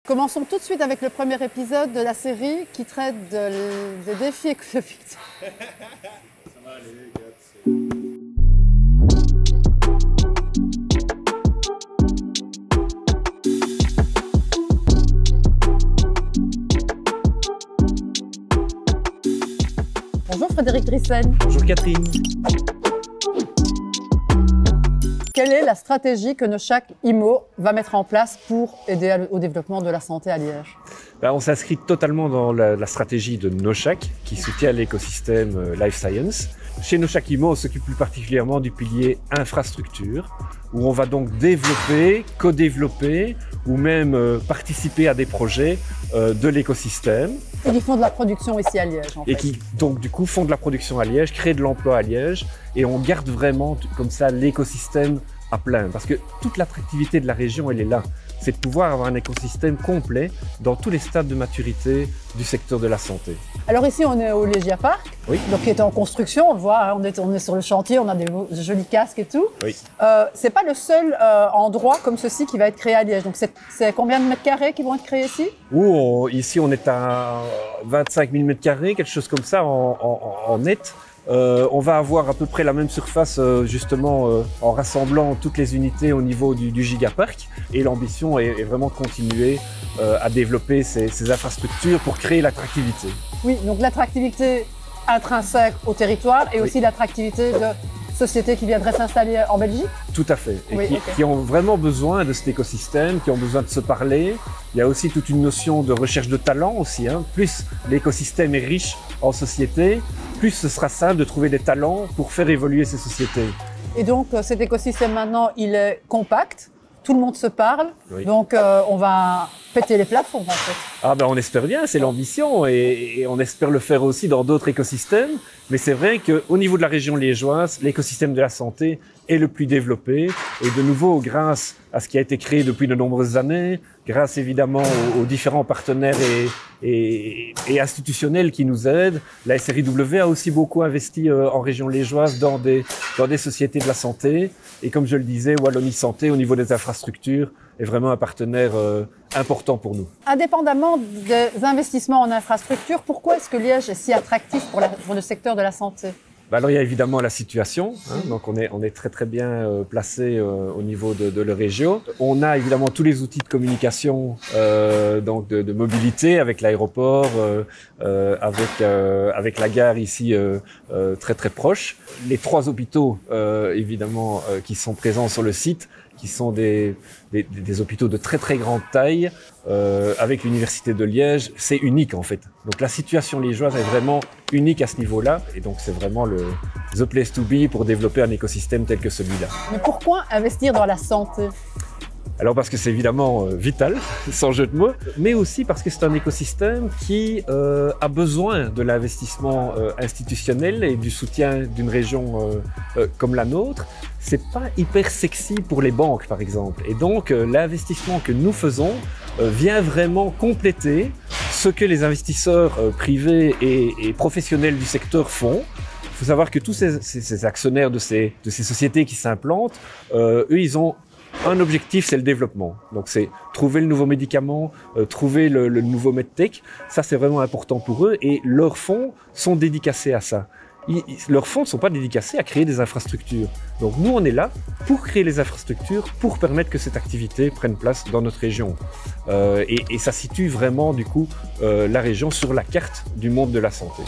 Commençons tout de suite avec le premier épisode de la série qui traite des défis écologiques. Ça va aller, les gars. Bonjour Frédéric Drissen. Bonjour Catherine. Quelle est la stratégie que Noshaq IMO va mettre en place pour aider au développement de la santé à Liège? On s'inscrit totalement dans la stratégie de Noshaq qui soutient l'écosystème Life Science. Chez Noshaq IMO, on s'occupe plus particulièrement du pilier infrastructure, où on va donc développer, co-développer ou même participer à des projets de l'écosystème. Et qui font de la production ici à Liège, en fait. Et qui donc du coup font de la production à Liège, créent de l'emploi à Liège, et on garde vraiment comme ça l'écosystème à plein. Parce que toute l'attractivité de la région, elle est là. C'est de pouvoir avoir un écosystème complet dans tous les stades de maturité du secteur de la santé. Alors ici, on est au Légia Park, Oui. donc qui est en construction, on le voit, hein, on est sur le chantier, on a des jolis casques et tout. Oui. C'est pas le seul endroit comme ceci qui va être créé à Liège. Donc c'est combien de mètres carrés qui vont être créés ici? Ici, on est à 25 000 mètres carrés, quelque chose comme ça en net. On va avoir à peu près la même surface justement en rassemblant toutes les unités au niveau du Gigapark, et l'ambition est vraiment de continuer à développer ces infrastructures pour créer l'attractivité. Oui, donc l'attractivité intrinsèque au territoire et aussi l'attractivité de sociétés qui viendraient s'installer en Belgique. Tout à fait, et Oui, qui ont vraiment besoin de cet écosystème, qui ont besoin de se parler. Il y a aussi toute une notion de recherche de talent aussi, hein. Plus l'écosystème est riche en société, plus ce sera simple de trouver des talents pour faire évoluer ces sociétés. Et donc cet écosystème maintenant, il est compact, tout le monde se parle, Oui. donc on va péter les plafonds en fait. On espère bien, c'est l'ambition, et on espère le faire aussi dans d'autres écosystèmes. Mais c'est vrai qu'au niveau de la région liégeoise, l'écosystème de la santé est le plus développé. Et de nouveau, grâce à ce qui a été créé depuis de nombreuses années, grâce évidemment aux différents partenaires et institutionnels qui nous aident, la SRIW a aussi beaucoup investi en région liégeoise dans des sociétés de la santé. Et comme je le disais, Wallonie Santé, au niveau des infrastructures, est vraiment un partenaire important pour nous. Indépendamment des investissements en infrastructure, pourquoi est-ce que Liège est si attractif pour le secteur de la santé? Alors il y a évidemment la situation, hein, donc on est très bien placé au niveau de la région. On a évidemment tous les outils de communication, donc de mobilité avec l'aéroport, avec la gare ici très proche. Les 3 hôpitaux évidemment qui sont présents sur le site, qui sont des hôpitaux de très grande taille, avec l'Université de Liège, c'est unique en fait. Donc la situation liégeoise est vraiment unique à ce niveau-là, et donc c'est vraiment the place to be pour développer un écosystème tel que celui-là. Mais pourquoi investir dans la santé? Alors parce que c'est évidemment vital, sans jeu de mots, mais aussi parce que c'est un écosystème qui a besoin de l'investissement institutionnel et du soutien d'une région comme la nôtre. C'est pas hyper sexy pour les banques par exemple, et donc l'investissement que nous faisons vient vraiment compléter ce que les investisseurs privés et professionnels du secteur font. Il faut savoir que tous ces actionnaires de ces sociétés qui s'implantent, eux ils ont un objectif, c'est le développement. Donc c'est trouver le nouveau médicament, trouver le nouveau medtech. Ça c'est vraiment important pour eux, et leurs fonds sont dédicacés à ça. Leurs fonds ne sont pas dédicacés à créer des infrastructures. Donc nous on est là pour créer les infrastructures, pour permettre que cette activité prenne place dans notre région. Et ça situe vraiment du coup la région sur la carte du monde de la santé.